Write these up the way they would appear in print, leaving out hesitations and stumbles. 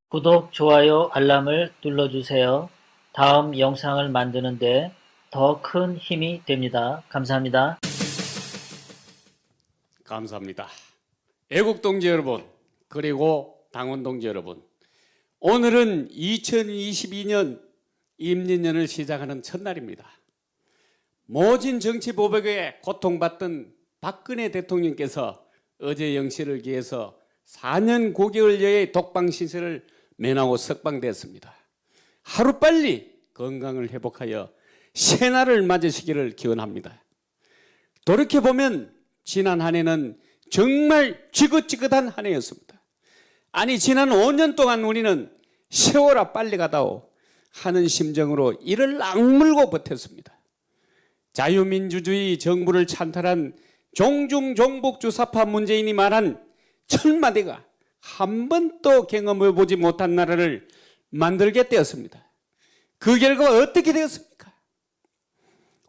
구독, 좋아요, 알람을 눌러주세요. 다음 영상을 만드는데 더 큰 힘이 됩니다. 감사합니다. 감사합니다. 애국동지 여러분, 그리고 당원동지 여러분, 오늘은 2022년 임진년을 시작하는 첫날입니다. 모진 정치 보복에 고통받던 박근혜 대통령께서 어제 영시를 기해서 4년 9개월여의 독방신세를 면하고 석방됐습니다. 하루빨리 건강을 회복하여 새날을 맞으시기를 기원합니다. 돌이켜보면 지난 한 해는 정말 지긋지긋한 한 해였습니다. 아니, 지난 5년 동안 우리는 세월아 빨리 가다오 하는 심정으로 이를 악물고 버텼습니다. 자유민주주의 정부를 찬탈한 종중종북주사파 문재인이 말한 천마디가 한 번도 경험해보지 못한 나라를 만들게 되었습니다. 그 결과가 어떻게 되었습니까?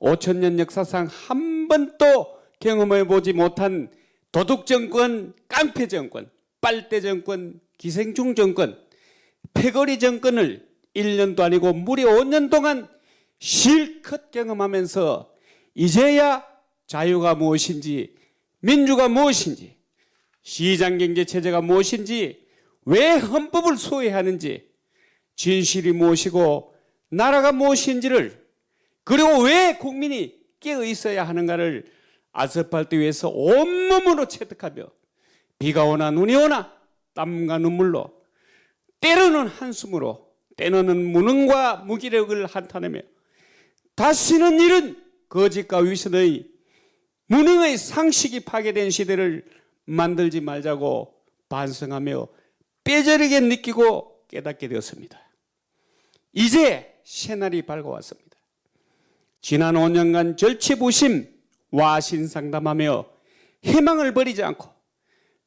5천년 역사상 한 번도 경험해보지 못한 도둑정권, 깡패정권, 빨대정권, 기생충 정권, 패거리 정권을 1년도 아니고 무려 5년 동안 실컷 경험하면서 이제야 자유가 무엇인지, 민주가 무엇인지, 시장경제체제가 무엇인지, 왜 헌법을 소외하는지, 진실이 무엇이고 나라가 무엇인지를, 그리고 왜 국민이 깨어 있어야 하는가를 아스팔트 위에서 온몸으로 체득하며 비가 오나 눈이 오나 땀과 눈물로, 때로는 한숨으로, 때로는 무능과 무기력을 한탄하며 다시는 이런 거짓과 위선의 무능의 상식이 파괴된 시대를 만들지 말자고 반성하며 뼈저리게 느끼고 깨닫게 되었습니다. 이제 새날이 밝아왔습니다. 지난 5년간 절치부심, 와신상담하며 희망을 버리지 않고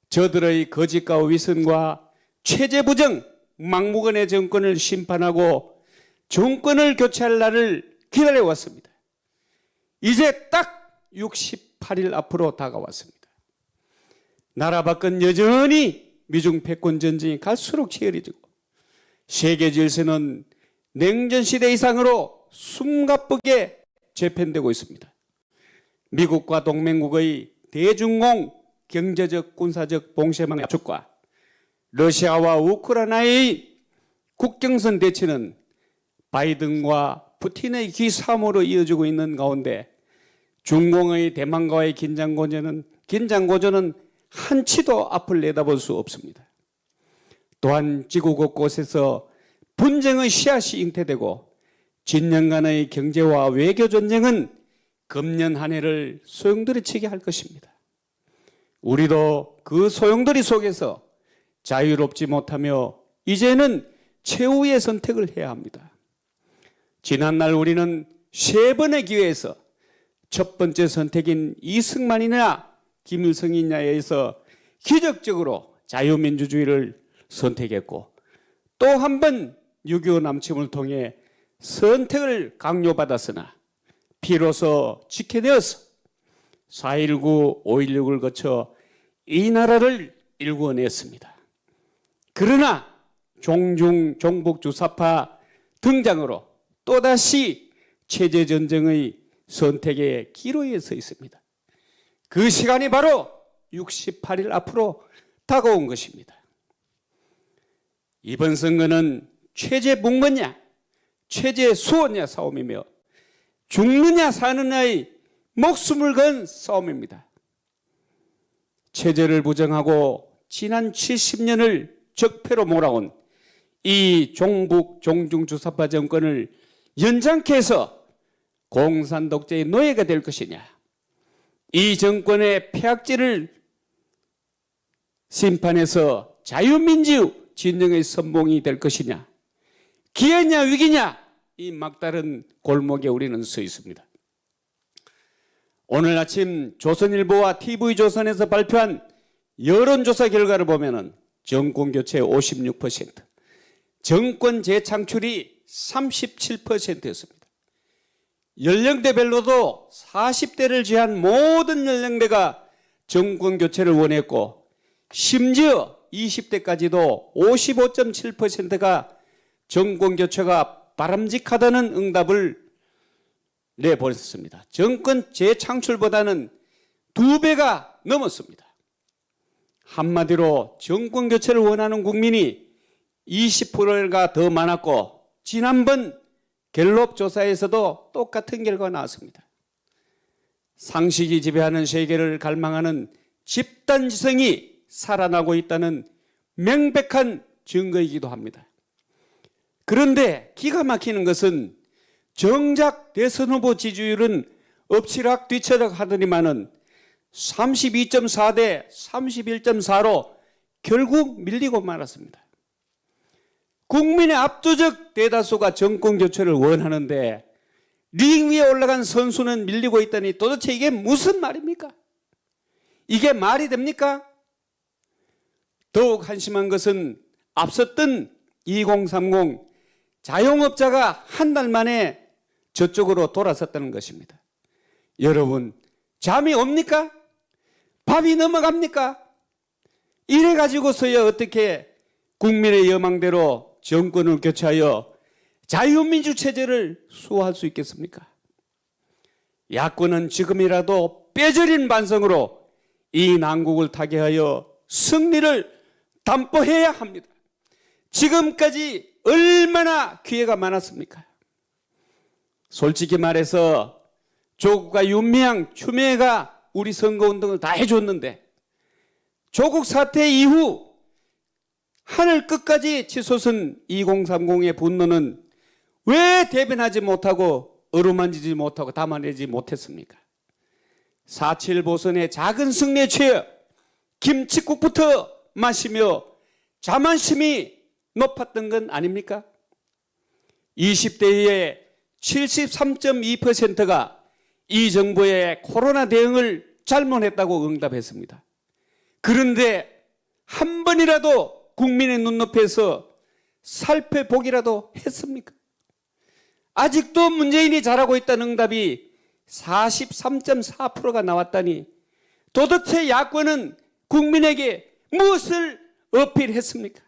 저들의 거짓과 위선과 체제부정, 막무가내 정권을 심판하고 정권을 교체할 날을 기다려왔습니다. 이제 딱 68일 앞으로 다가왔습니다. 나라 밖은 여전히 미중 패권 전쟁이 갈수록 치열해지고 세계 질서는 냉전시대 이상으로 숨가쁘게 재편되고 있습니다. 미국과 동맹국의 대중공 경제적 군사적 봉쇄망의 압축과 러시아와 우크라이나의 국경선 대치는 바이든과 푸틴의 기싸움으로 이어지고 있는 가운데 중공의 대만과의 긴장고조는 한치도 앞을 내다볼 수 없습니다. 또한 지구 곳곳에서 분쟁의 씨앗이 잉태되고 진년간의 경제와 외교 전쟁은 금년 한 해를 소용돌이치게 할 것입니다. 우리도 그 소용돌이 속에서 자유롭지 못하며 이제는 최후의 선택을 해야 합니다. 지난날 우리는 3번의 기회에서 첫 번째 선택인 이승만이냐 김일성이냐에서 기적적으로 자유민주주의를 선택했고, 또 한 번 6.25 남침을 통해 선택을 강요받았으나 비로소 지켜내어서 4.19, 5.16을 거쳐 이 나라를 일구어냈습니다. 그러나 종북주사파 등장으로 또다시 체제전쟁의 선택의 기로에 서 있습니다. 그 시간이 바로 68일 앞으로 다가온 것입니다. 이번 선거는 체제 묵먹냐, 체제 수호냐 싸움이며 죽느냐 사느냐의 목숨을 건 싸움입니다. 체제를 부정하고 지난 70년을 적폐로 몰아온 이 종중주사파 정권을 연장케 해서 공산 독재의 노예가 될 것이냐, 이 정권의 폐악질을 심판해서 자유민주 진영의 선봉이 될 것이냐, 기회냐 위기냐, 이 막다른 골목에 우리는 서 있습니다. 오늘 아침 조선일보와 TV조선에서 발표한 여론조사 결과를 보면 정권 교체 56%, 정권 재창출이 37%였습니다. 연령대별로도 40대를 제한 모든 연령대가 정권 교체를 원했고, 심지어 20대까지도 55.7%가 정권 교체가 바람직하다는 응답을 내보냈습니다. 정권 재창출보다는 2배가 넘었습니다. 한마디로 정권 교체를 원하는 국민이 20%가 더 많았고, 지난번 갤럽 조사에서도 똑같은 결과가 나왔습니다. 상식이 지배하는 세계를 갈망하는 집단지성이 살아나고 있다는 명백한 증거이기도 합니다. 그런데 기가 막히는 것은 정작 대선 후보 지지율은 엎치락 뒤치락 하더니만은 32.4 대 31.4로 결국 밀리고 말았습니다. 국민의 압도적 대다수가 정권 교체를 원하는데 링 위에 올라간 선수는 밀리고 있다니 도대체 이게 무슨 말입니까? 이게 말이 됩니까? 더욱 한심한 것은 앞섰던 2030 자영업자가 한 달 만에 저쪽으로 돌아섰다는 것입니다. 여러분, 잠이 옵니까? 밥이 넘어갑니까? 이래가지고서야 어떻게 국민의 여망대로 정권을 교체하여 자유민주 체제를 수호할 수 있겠습니까? 야권은 지금이라도 뼈저린 반성으로 이 난국을 타개하여 승리를 담보해야 합니다. 지금까지 얼마나 기회가 많았습니까? 솔직히 말해서 조국과 윤미향, 추미애가 우리 선거운동을 다 해줬는데 조국 사태 이후 하늘 끝까지 치솟은 2030의 분노는 왜 대변하지 못하고 어루만지지 못하고 담아내지 못했습니까? 4.7 보선의 작은 승리에 취해 김칫국부터 마시며 자만심이 높았던 건 아닙니까? 20대의 73.2%가 이 정부의 코로나 대응을 잘못했다고 응답했습니다. 그런데 한 번이라도 국민의 눈높이에서 살펴보기라도 했습니까? 아직도 문재인이 잘하고 있다는 응답이 43.4%가 나왔다니 도대체 야권은 국민에게 무엇을 어필했습니까?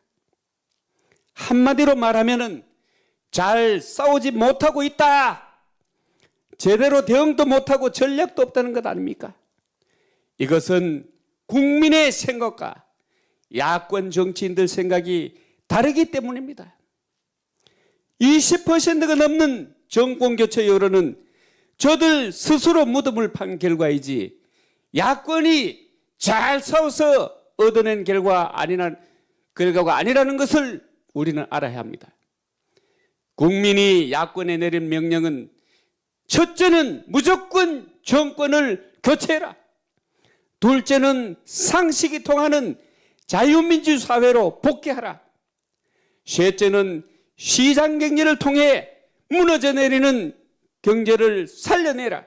한마디로 말하면은 잘 싸우지 못하고 있다. 제대로 대응도 못하고 전략도 없다는 것 아닙니까? 이것은 국민의 생각과 야권 정치인들 생각이 다르기 때문입니다. 20%가 넘는 정권교체 여론은 저들 스스로 무덤을 판 결과이지 야권이 잘 싸워서 얻어낸 결과가 아니라는 것을 우리는 알아야 합니다. 국민이 야권에 내린 명령은 첫째는 무조건 정권을 교체해라. 둘째는 상식이 통하는 자유민주 사회로 복귀하라. 셋째는 시장 경제를 통해 무너져 내리는 경제를 살려내라.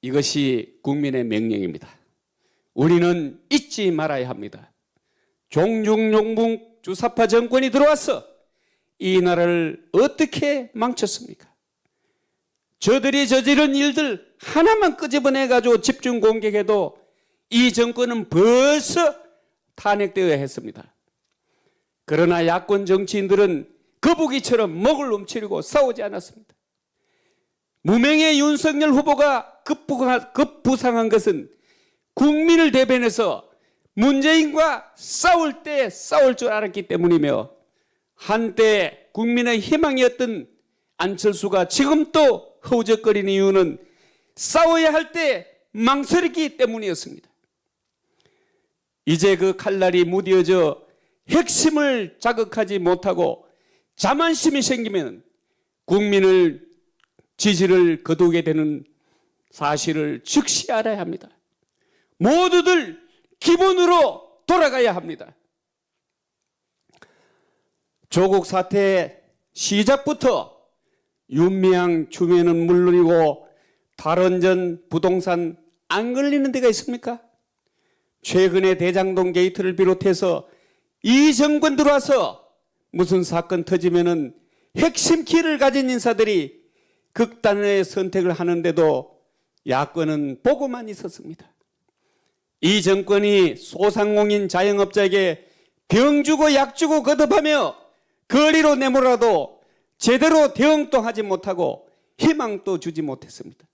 이것이 국민의 명령입니다. 우리는 잊지 말아야 합니다. 종중용북 주사파 정권이 들어와서 이 나라를 어떻게 망쳤습니까? 저들이 저지른 일들 하나만 끄집어내가지고 집중 공격해도 이 정권은 벌써 탄핵되어야 했습니다. 그러나 야권 정치인들은 거북이처럼 목을 움츠리고 싸우지 않았습니다. 무명의 윤석열 후보가 급부상한 것은 국민을 대변해서 문재인과 싸울 때 싸울 줄 알았기 때문이며 한때 국민의 희망이었던 안철수가 지금 또 허우적거리는 이유는 싸워야 할 때 망설였기 때문이었습니다. 이제 그 칼날이 무뎌져 핵심을 자극하지 못하고 자만심이 생기면 국민을 지지를 거두게 되는 사실을 즉시 알아야 합니다. 모두들 기본으로 돌아가야 합니다. 조국 사태 시작부터 윤미향 추미애는 물론이고 탈원전 부동산 안 걸리는 데가 있습니까? 최근에 대장동 게이트를 비롯해서 이 정권 들어와서 무슨 사건 터지면은 핵심 키를 가진 인사들이 극단의 선택을 하는데도 야권은 보고만 있었습니다. 이 정권이 소상공인 자영업자에게 병 주고 약 주고 거듭하며 거리로 내몰아도 제대로 대응도 하지 못하고 희망도 주지 못했습니다.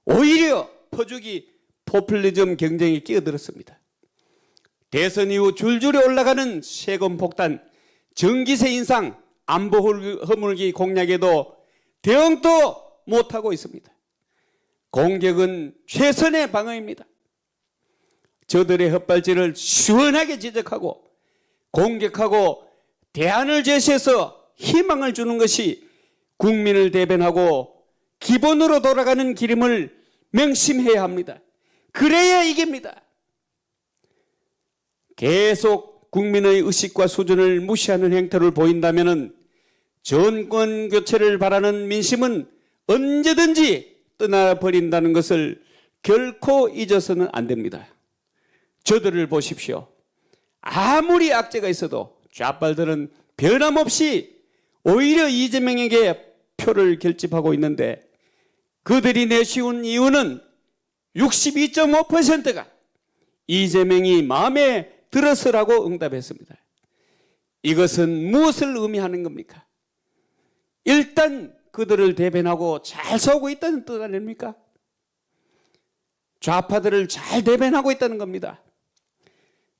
오히려 퍼주기 포퓰리즘 경쟁에 끼어들었습니다. 대선 이후 줄줄이 올라가는 세금 폭탄, 전기세 인상, 안보 허물기 공약에도 대응도 못하고 있습니다. 공격은 최선의 방어입니다. 저들의 헛발질을 시원하게 지적하고 공격하고 대안을 제시해서 희망을 주는 것이 국민을 대변하고 기본으로 돌아가는 길임을 명심해야 합니다. 그래야 이깁니다. 계속 국민의 의식과 수준을 무시하는 행태를 보인다면 정권 교체를 바라는 민심은 언제든지 떠나버린다는 것을 결코 잊어서는 안 됩니다. 저들을 보십시오. 아무리 악재가 있어도 좌빨들은 변함없이 오히려 이재명에게 표를 결집하고 있는데 그들이 내세운 이유는 62.5%가 이재명이 마음에 들어서라고 응답했습니다. 이것은 무엇을 의미하는 겁니까? 일단 그들을 대변하고 잘 서고 있다는 뜻 아닙니까? 좌파들을 잘 대변하고 있다는 겁니다.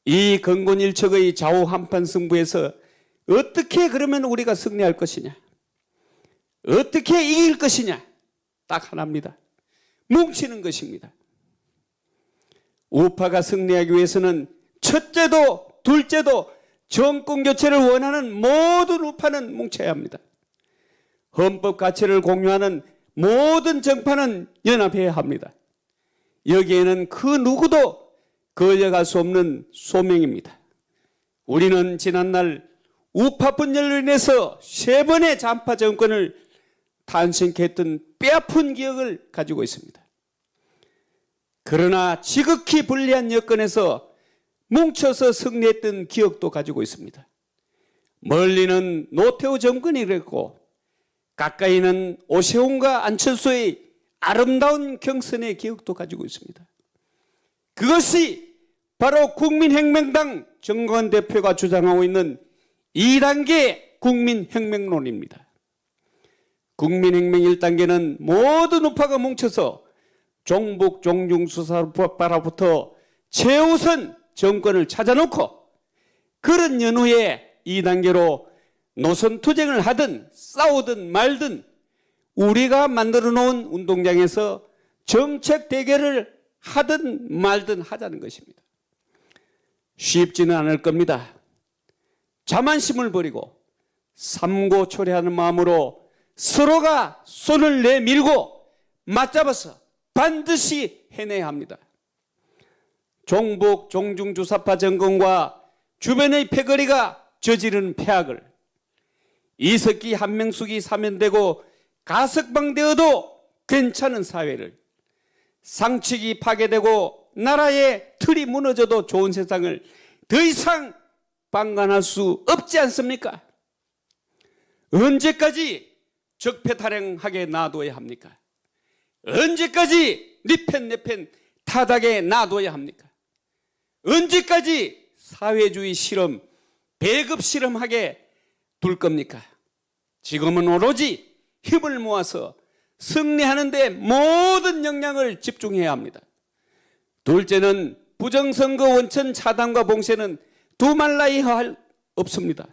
이 건곤일척의 좌우 한판 승부에서 어떻게 그러면 우리가 승리할 것이냐? 어떻게 이길 것이냐? 딱 하나입니다. 뭉치는 것입니다. 우파가 승리하기 위해서는 첫째도 둘째도 정권 교체를 원하는 모든 우파는 뭉쳐야 합니다. 헌법 가치를 공유하는 모든 정파는 연합해야 합니다. 여기에는 그 누구도 걸려갈 수 없는 소명입니다. 우리는 지난날 우파 분열로 인해서 3번의 좌파 정권을 탄생케 했던 뼈아픈 기억을 가지고 있습니다. 그러나 지극히 불리한 여건에서 뭉쳐서 승리했던 기억도 가지고 있습니다. 멀리는 노태우 정권이 그랬고 가까이는 오세훈과 안철수의 아름다운 경선의 기억도 가지고 있습니다. 그것이 바로 국민혁명당 정건 대표가 주장하고 있는 2단계 국민혁명론입니다. 국민혁명 1단계는 모든 우파가 뭉쳐서 종북 종중 수사바로부터 최우선 정권을 찾아놓고 그런 연후에 2단계로 노선투쟁을 하든 싸우든 말든 우리가 만들어 놓은 운동장에서 정책 대결을 하든 말든 하자는 것입니다. 쉽지는 않을 겁니다. 자만심을 버리고 삼고초려하는 마음으로 서로가 손을 내밀고 맞잡아서 반드시 해내야 합니다. 종북 종중주사파 정권과 주변의 패거리가 저지른 폐악을 이석기 한명숙이 사면되고 가석방되어도 괜찮은 사회를 상식이 파괴되고 나라의 틀이 무너져도 좋은 세상을 더 이상 방관할 수 없지 않습니까? 언제까지 적폐타령하게 놔둬야 합니까? 언제까지 니펜 내펜 타닥에 놔둬야 합니까? 언제까지 사회주의 실험, 배급 실험하게 둘 겁니까? 지금은 오로지 힘을 모아서 승리하는 데 모든 역량을 집중해야 합니다. 둘째는 부정선거 원천 차단과 봉쇄는 두말라야 할 없습니다.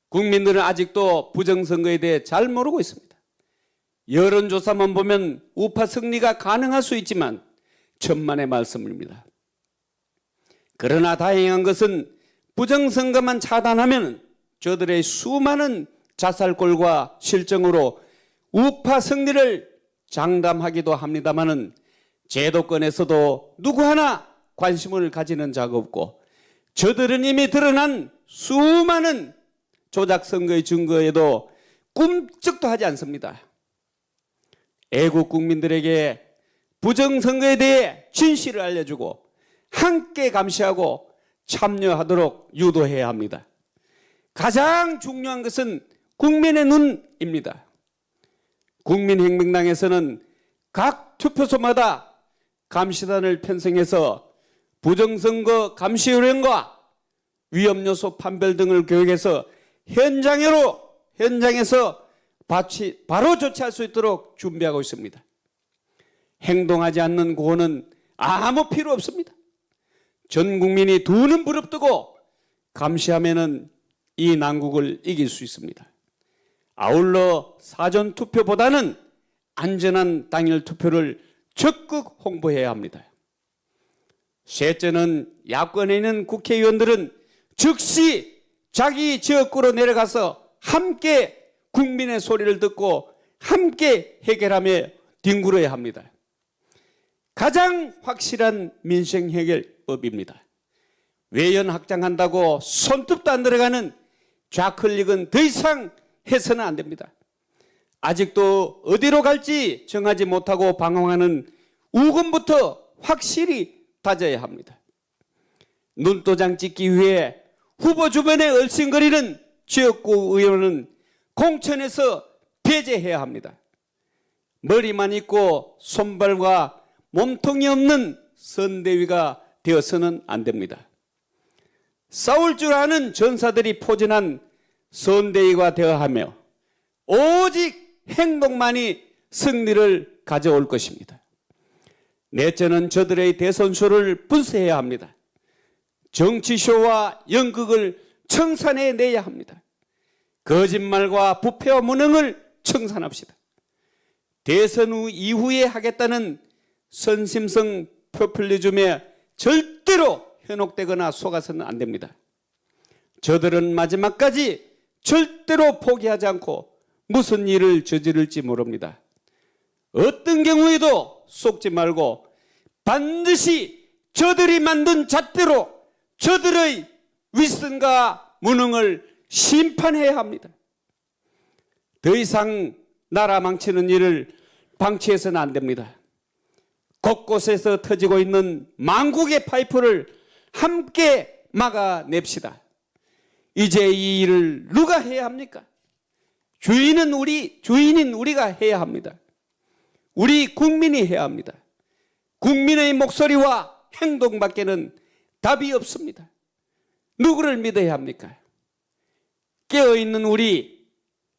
국민들은 아직도 부정선거에 대해 잘 모르고 있습니다. 여론조사만 보면 우파 승리가 가능할 수 있지만 천만의 말씀입니다. 그러나 다행한 것은 부정선거만 차단하면 저들의 수많은 자살골과 실정으로 우파 승리를 장담하기도 합니다마는 제도권에서도 누구 하나 관심을 가지는 자가 없고 저들은 이미 드러난 수많은 조작선거의 증거에도 꿈쩍도 하지 않습니다. 애국 국민들에게 부정선거에 대해 진실을 알려주고 함께 감시하고 참여하도록 유도해야 합니다. 가장 중요한 것은 국민의 눈입니다. 국민혁명당에서는 각 투표소마다 감시단을 편성해서 부정선거 감시요령과 위험요소 판별 등을 교육해서 현장에서 바로 조치할 수 있도록 준비하고 있습니다. 행동하지 않는 구호는 아무 필요 없습니다. 전 국민이 두 눈 부릅뜨고 감시하면은 이 난국을 이길 수 있습니다. 아울러 사전 투표보다는 안전한 당일 투표를 적극 홍보해야 합니다. 셋째는 야권에 있는 국회의원들은 즉시 자기 지역구로 내려가서 함께 국민의 소리를 듣고 함께 해결하며 뒹굴어야 합니다. 가장 확실한 민생 해결법입니다. 외연 확장한다고 손톱도 안 들어가는 좌클릭은 더 이상 해서는 안 됩니다. 아직도 어디로 갈지 정하지 못하고 방황하는 우군부터 확실히 다져야 합니다. 눈도장 찍기 위해 후보 주변에 얼씬거리는 지역구 의원은 공천에서 배제해야 합니다. 머리만 있고 손발과 몸통이 없는 선대위가 되어서는 안 됩니다. 싸울 줄 아는 전사들이 포진한 선대위가 되어야 하며 오직 행동만이 승리를 가져올 것입니다. 넷째는 저들의 대선쇼를 분쇄해야 합니다. 정치쇼와 연극을 청산해내야 합니다. 거짓말과 부패와 무능을 청산합시다. 대선 후 이후에 하겠다는 선심성 포퓰리즘에 절대로 현혹되거나 속아서는 안 됩니다. 저들은 마지막까지 절대로 포기하지 않고 무슨 일을 저지를지 모릅니다. 어떤 경우에도 속지 말고 반드시 저들이 만든 잣대로 저들의 윗선과 무능을 심판해야 합니다. 더 이상 나라 망치는 일을 방치해서는 안 됩니다. 곳곳에서 터지고 있는 망국의 파이프를 함께 막아냅시다. 이제 이 일을 누가 해야 합니까? 주인인 우리가 해야 합니다. 우리 국민이 해야 합니다. 국민의 목소리와 행동밖에는 답이 없습니다. 누구를 믿어야 합니까? 깨어있는 우리,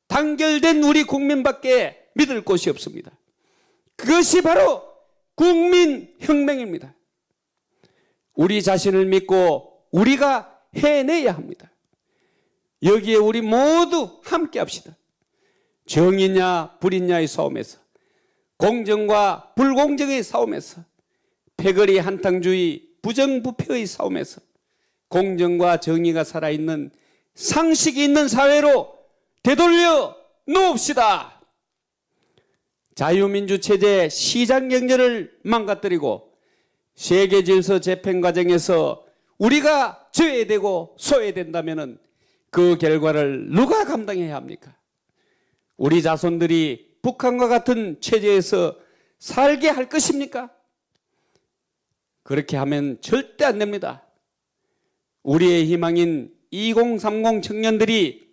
단결된 우리 국민밖에 믿을 곳이 없습니다. 그것이 바로 국민혁명입니다. 우리 자신을 믿고 우리가 해내야 합니다. 여기에 우리 모두 함께 합시다. 정의냐 불의냐의 싸움에서, 공정과 불공정의 싸움에서, 패거리 한탕주의 부정부패의 싸움에서 공정과 정의가 살아있는 상식이 있는 사회로 되돌려 놓읍시다. 자유민주 체제 시장 경제를 망가뜨리고 세계 질서 재편 과정에서 우리가 저해되고 소외된다면 그 결과를 누가 감당해야 합니까? 우리 자손들이 북한과 같은 체제에서 살게 할 것입니까? 그렇게 하면 절대 안 됩니다. 우리의 희망인 2030 청년들이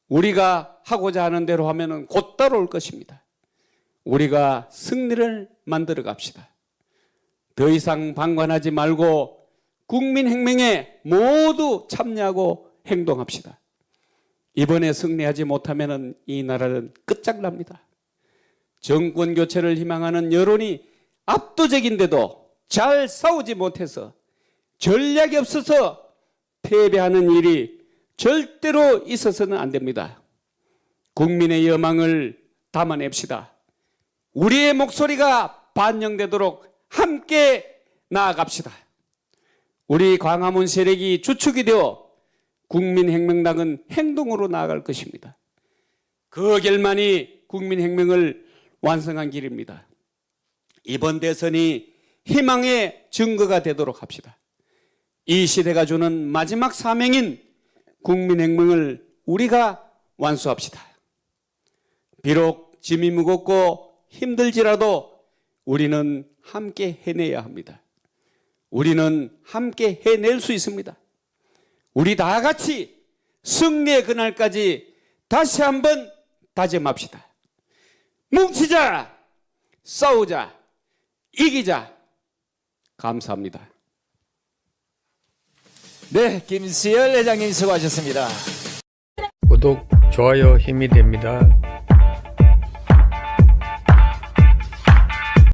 우리가 하고자 하는 대로 하면 곧 따라올 것입니다. 우리가 승리를 만들어 갑시다. 더 이상 방관하지 말고 국민혁명에 모두 참여하고 행동합시다. 이번에 승리하지 못하면 이 나라는 끝장납니다. 정권 교체를 희망하는 여론이 압도적인데도 잘 싸우지 못해서 전략이 없어서 패배하는 일이 절대로 있어서는 안 됩니다. 국민의 여망을 담아냅시다. 우리의 목소리가 반영되도록 함께 나아갑시다. 우리 광화문 세력이 주축이 되어 국민혁명당은 행동으로 나아갈 것입니다. 그 결만이 국민혁명을 완성한 길입니다. 이번 대선이 희망의 증거가 되도록 합시다. 이 시대가 주는 마지막 사명인 국민혁명을 우리가 완수합시다. 비록 짐이 무겁고 힘들지라도 우리는 함께 해내야 합니다. 우리는 함께 해낼 수 있습니다. 우리 다 같이 승리의 그날까지 다시 한번 다짐합시다. 뭉치자, 싸우자, 이기자. 감사합니다. 네, 김수열 회장님 수고하셨습니다. 구독, 좋아요 힘이 됩니다.